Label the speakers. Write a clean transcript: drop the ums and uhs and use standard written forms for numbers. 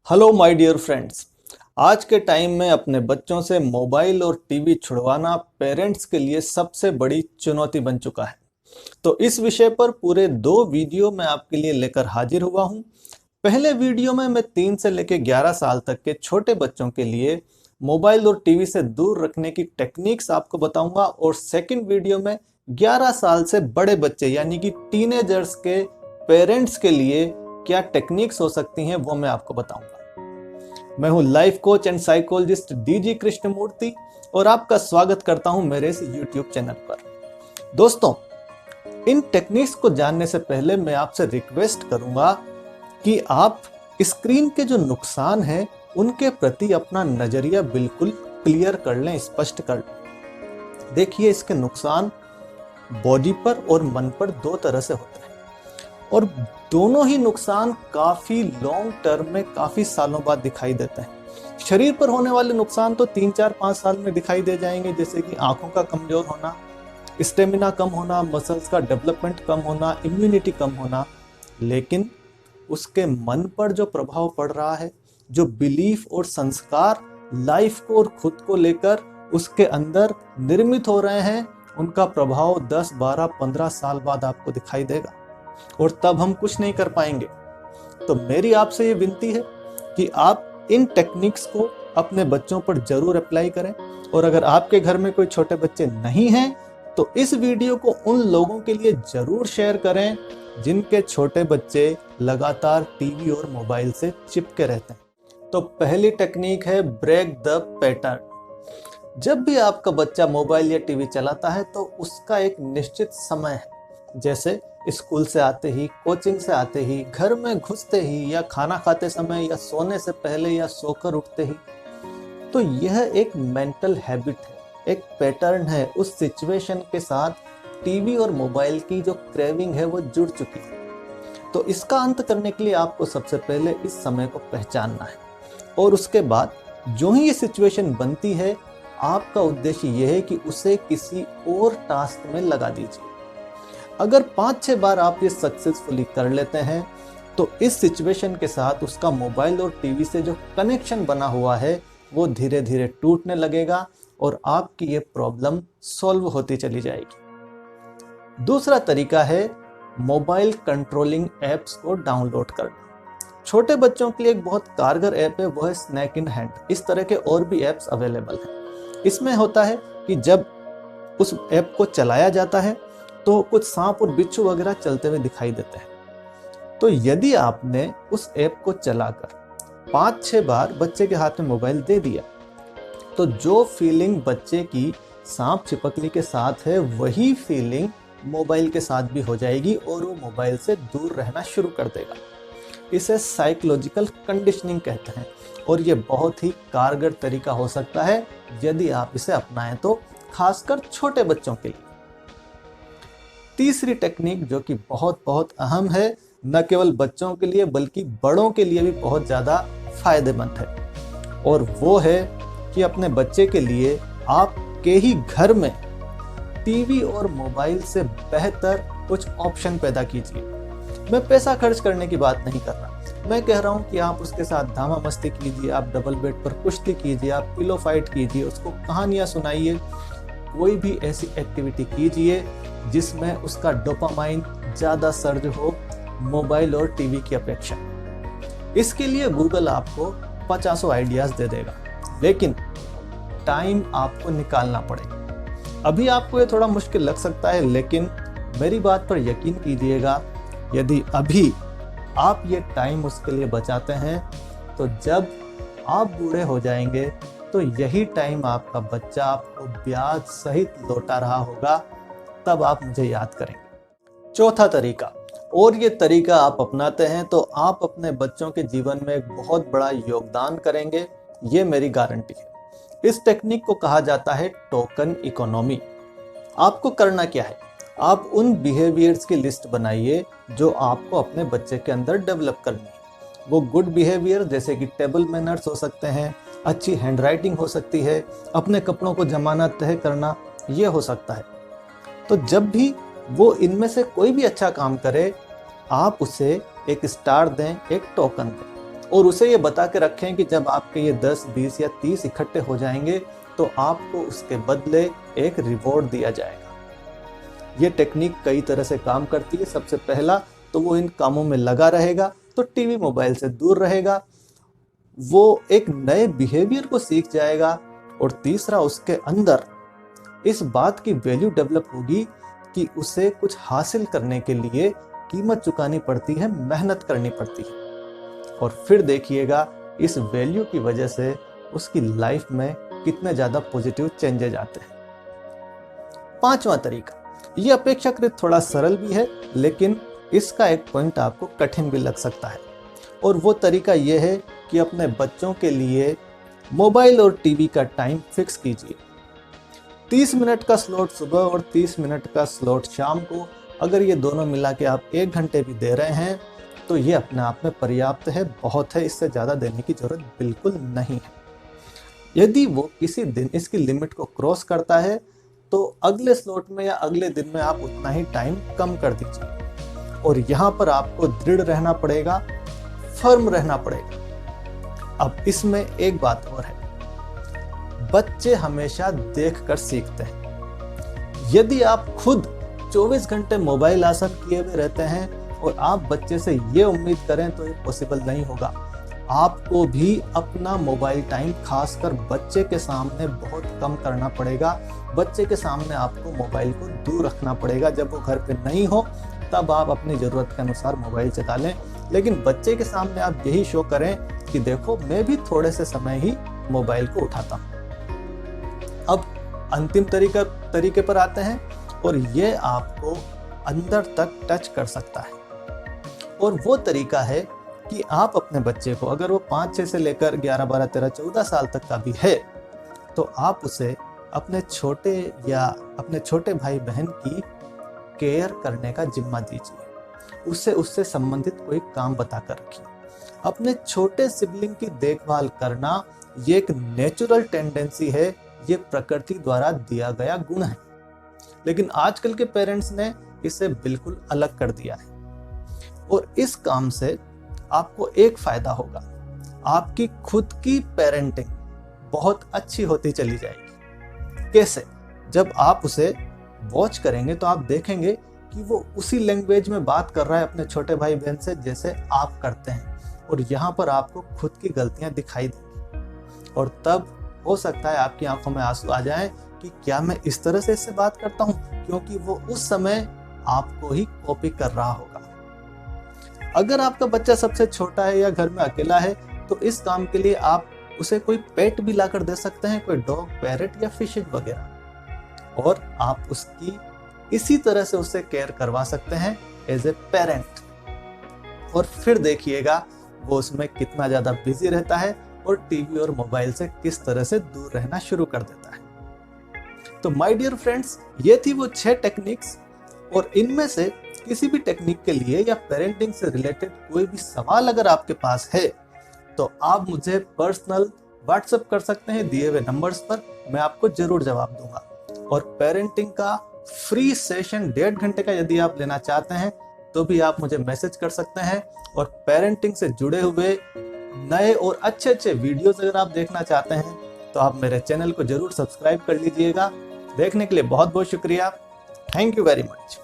Speaker 1: Hello my dear friends. आज के time में अपने बच्चों से मोबाइल और टीवी छुड़वाना पेरेंट्स के लिए सबसे बड़ी चुनौती बन चुका है। तो इस विषय पर पूरे 2 वीडियो मैं आपके लिए लेकर हाजिर हुआ हूं। पहले वीडियो में मैं 3 से लेकर 11 साल तक के छोटे बच्चों के लिए मोबाइल और टीवी से दूर रखने की टेक्निक्स आपको बताऊंगा, और सेकंड वीडियो में 11 साल से बड़े बच्चे यानी कि टीनेजर्स के पेरेंट्स के लिए क्या टेक्निक्स हो सकती हैं वो मैं आपको बताऊंगा। मैं हूं life coach and psychologist DG Krishnamurthy और आपका स्वागत करता हूं मेरे इस यूट्यूब चैनल पर। दोस्तों, इन टेक्निक्स को जानने से पहले मैं आपसे रिक्वेस्ट करूंगा कि आप स्क्रीन के जो नुकसान हैं उनके प्रति अपना नजरिया बिल्कुल क्लियर कर लें, स्पष्ट कर लें। देखिए, इसके नुकसान बॉडी पर और मन पर 2 तरह से होते हैं, और दोनों ही नुकसान काफी लॉन्ग टर्म में काफी सालों बाद दिखाई देते हैं। शरीर पर होने वाले नुकसान तो 3, 4, 5 साल में दिखाई दे जाएंगे, जैसे कि आंखों का कमजोर होना, स्टेमिना कम होना, मसल्स का डेवलपमेंट कम होना, इम्यूनिटी कम होना। लेकिन उसके मन पर जो प्रभाव पड़ रहा है, जो बिलीफ और संस्कार लाइफ को और खुद को लेकर उसके अंदर निर्मित हो रहे हैं, उनका प्रभाव 10, 12, 15 साल बाद आपको दिखाई देगा, और तब हम कुछ नहीं कर पाएंगे। तो मेरी आपसे ये विनती है कि आप इन टेक्निक्स को अपने बच्चों पर जरूर अप्लाई करें, और अगर आपके घर में कोई छोटे बच्चे नहीं हैं तो इस वीडियो को उन लोगों के लिए जरूर शेयर करें जिनके छोटे बच्चे लगातार टीवी और मोबाइल से चिपके रहते हैं। तो पहली टेक्निक है ब्रेक द पैटर्न। जब भी आपका बच्चा मोबाइल या टीवी चलाता है तो उसका एक निश्चित समय है, जैसे स्कूल से आते ही, कोचिंग से आते ही, घर में घुसते ही, या खाना खाते समय, या सोने से पहले, या सोकर उठते ही। तो यह एक मेंटल हैबिट है, एक पैटर्न है। उस सिचुएशन के साथ टीवी और मोबाइल की जो क्रेविंग है वो जुड़ चुकी है। तो इसका अंत करने के लिए आपको सबसे पहले इस समय को पहचानना है, और उसके बाद जो ही ये सिचुएशन बनती है, आपका उद्देश्य यह है कि उसे किसी और टास्क में लगा दीजिए। अगर 5-6 बार आप ये सक्सेसफुली कर लेते हैं तो इस सिचुएशन के साथ उसका मोबाइल और टीवी से जो कनेक्शन बना हुआ है वो धीरे धीरे टूटने लगेगा, और आपकी ये प्रॉब्लम सॉल्व होती चली जाएगी। दूसरा तरीका है मोबाइल कंट्रोलिंग एप्स को डाउनलोड करना। छोटे बच्चों के लिए एक बहुत कारगर ऐप है, वो है स्नैक इन हैंड। इस तरह के और भी ऐप्स अवेलेबल हैं। इसमें होता है कि जब उस ऐप को चलाया जाता है तो कुछ सांप और बिच्छू वगैरह चलते हुए दिखाई देते हैं। तो यदि आपने उस ऐप को चलाकर 5-6 बार बच्चे के हाथ में मोबाइल दे दिया, तो जो फीलिंग बच्चे की सांप छिपकली के साथ है वही फीलिंग मोबाइल के साथ भी हो जाएगी, और वो मोबाइल से दूर रहना शुरू कर देगा। इसे साइकोलॉजिकल कंडीशनिंग कहते हैं, और ये बहुत ही कारगर तरीका हो सकता है यदि आप इसे अपनाएं तो, खासकर छोटे बच्चों के लिए। तीसरी टेक्निक जो कि बहुत अहम है, न केवल बच्चों के लिए बल्कि बड़ों के लिए भी बहुत ज़्यादा फायदेमंद है, और वो है कि अपने बच्चे के लिए आपके ही घर में टीवी और मोबाइल से बेहतर कुछ ऑप्शन पैदा कीजिए। मैं पैसा खर्च करने की बात नहीं कर रहा, मैं कह रहा हूँ कि आप उसके साथ धामा मस्ती कीजिए, आप डबल बेड पर कुश्ती कीजिए, आप पिलो फाइट कीजिए, उसको कहानियाँ सुनाइए, कोई भी ऐसी एक्टिविटी कीजिए जिसमें उसका डोपामाइन ज़्यादा सर्ज हो मोबाइल और टीवी की अपेक्षा। इसके लिए गूगल आपको 50 आइडियाज़ दे देगा, लेकिन टाइम आपको निकालना पड़ेगा। अभी आपको ये थोड़ा मुश्किल लग सकता है, लेकिन मेरी बात पर यकीन कीजिएगा, यदि अभी आप ये टाइम उसके लिए बचाते हैं तो जब आप बूढ़े हो जाएंगे तो यही टाइम आपका बच्चा आपको ब्याज सहित लौटा रहा होगा, तब आप मुझे याद करेंगे। चौथा तरीका, और ये तरीका आप अपनाते हैं तो आप अपने बच्चों के जीवन में एक बहुत बड़ा योगदान करेंगे, ये मेरी गारंटी है। इस टेक्निक को कहा जाता है टोकन इकोनॉमी। आपको करना क्या है, आप उन बिहेवियर्स की लिस्ट बनाइए जो आपको अपने बच्चे के अंदर डेवलप करनी है। वो गुड बिहेवियर जैसे कि टेबल मैनर्स हो सकते हैं, अच्छी हैंडराइटिंग हो सकती है, अपने कपड़ों को जमाना तय करना, ये हो सकता है। तो जब भी वो इनमें से कोई भी अच्छा काम करे, आप उसे एक स्टार दें, एक टोकन दें, और उसे ये बता के रखें कि जब आपके ये 10, 20 या 30 इकट्ठे हो जाएंगे तो आपको उसके बदले एक रिवॉर्ड दिया जाएगा। ये टेक्निक कई तरह से काम करती है। सबसे पहला तो वो इन कामों में लगा रहेगा, तो टीवी मोबाइल से दूर रहेगा, वो एक नए बिहेवियर को सीख जाएगा। और तीसरा, उसके अंदर इस बात की वैल्यू डेवलप होगी कि उसे कुछ हासिल करने के लिए कीमत चुकानी पड़ती है, मेहनत करनी पड़ती है। और फिर देखिएगा इस वैल्यू की वजह से उसकी लाइफ में कितने ज्यादा पॉजिटिव चेंजेज आते हैं। पांचवा तरीका, ये अपेक्षाकृत थोड़ा सरल भी है, लेकिन इसका एक पॉइंट आपको कठिन भी लग सकता है। और वो तरीका ये है कि अपने बच्चों के लिए मोबाइल और टीवी का टाइम फिक्स कीजिए। 30 मिनट का स्लॉट सुबह और 30 मिनट का स्लॉट शाम को, अगर ये दोनों मिला के आप 1 घंटे भी दे रहे हैं तो ये अपने आप में पर्याप्त है, बहुत है। इससे ज़्यादा देने की जरूरत बिल्कुल नहीं है। यदि वो किसी दिन इसकी लिमिट को क्रॉस करता है तो अगले स्लॉट में या अगले दिन में आप उतना ही टाइम कम कर दीजिए। और यहाँ पर आपको दृढ़ रहना पड़ेगा, फर्म रहना पड़ेगा। अब इसमें एक बात और है, बच्चे हमेशा देखकर सीखते हैं। यदि आप खुद 24 घंटे मोबाइल आसक्त किए हुए रहते हैं और आप बच्चे से ये उम्मीद करें तो ये पॉसिबल नहीं होगा। आपको भी अपना मोबाइल टाइम खासकर बच्चे के सामने बहुत कम करना पड़ेगा। बच्चे के सामने आपको मोबाइल को दूर रखना पड़ेगा। जब वो घर पे नहीं हो तब आप अपनी ज़रूरत के अनुसार मोबाइल चला लें, लेकिन बच्चे के सामने आप यही शो करें कि देखो मैं भी थोड़े से समय ही मोबाइल को उठाता हूँ। अब अंतिम तरीके पर आते हैं, और ये आपको अंदर तक टच कर सकता है। और वो तरीका है कि आप अपने बच्चे को, अगर वो 5, 6 से लेकर 11, 12, 13, 14 साल तक का भी है, तो आप उसे अपने छोटे भाई बहन की केयर करने का जिम्मा दीजिए। उससे संबंधित कोई काम बताकर रखिए। अपने छोटे सिबलिंग की देखभाल करना ये एक नेचुरल टेंडेंसी है, ये प्रकृति द्वारा दिया गया गुण है। लेकिन आजकल के पेरेंट्स ने इसे बिल्कुल अलग कर दिया है। और इस काम से आपको एक फायदा होगा, आपकी खुद की पेरेंटिंग बहुत अच्छी होती चली जाएगी। कैसे? जब आप उसे वॉच करेंगे तो आप देखेंगे कि वो उसी लैंग्वेज में बात कर रहा है अपने छोटे भाई बहन से जैसे आप करते हैं, और यहाँ पर आपको खुद की गलतियां दिखाई देंगी। और तब हो सकता है आपकी आंखों में आंसू आ जाएं कि क्या मैं इस तरह से इससे बात करता हूँ, क्योंकि वो उस समय आपको ही कॉपी कर रहा होगा। अगर आपका बच्चा सबसे छोटा है या घर में अकेला है तो इस काम के लिए आप उसे कोई पेट भी लाकर दे सकते हैं, कोई डॉग, पैरेट या फिशेज वगैरह, और आप उसकी इसी तरह से उससे केयर करवा सकते हैं एज ए पेरेंट। और फिर देखिएगा वो उसमें कितना ज्यादा बिजी रहता है और टीवी और मोबाइल से किस तरह से दूर रहना शुरू कर देता है। तो माय डियर फ्रेंड्स, ये थी वो 6 टेक्निक्स, और इनमें से किसी भी टेक्निक के लिए या पेरेंटिंग से रिलेटेड कोई भी सवाल अगर आपके पास है तो आप मुझे पर्सनल व्हाट्सएप कर सकते हैं दिए हुए नंबर्स पर, मैं आपको जरूर जवाब दूंगा। और पेरेंटिंग का फ्री सेशन 1.5 घंटे का यदि आप लेना चाहते हैं तो भी आप मुझे मैसेज कर सकते हैं। और पेरेंटिंग से जुड़े हुए नए और अच्छे वीडियोस अगर आप देखना चाहते हैं तो आप मेरे चैनल को जरूर सब्सक्राइब कर लीजिएगा। देखने के लिए बहुत बहुत शुक्रिया। Thank you very much.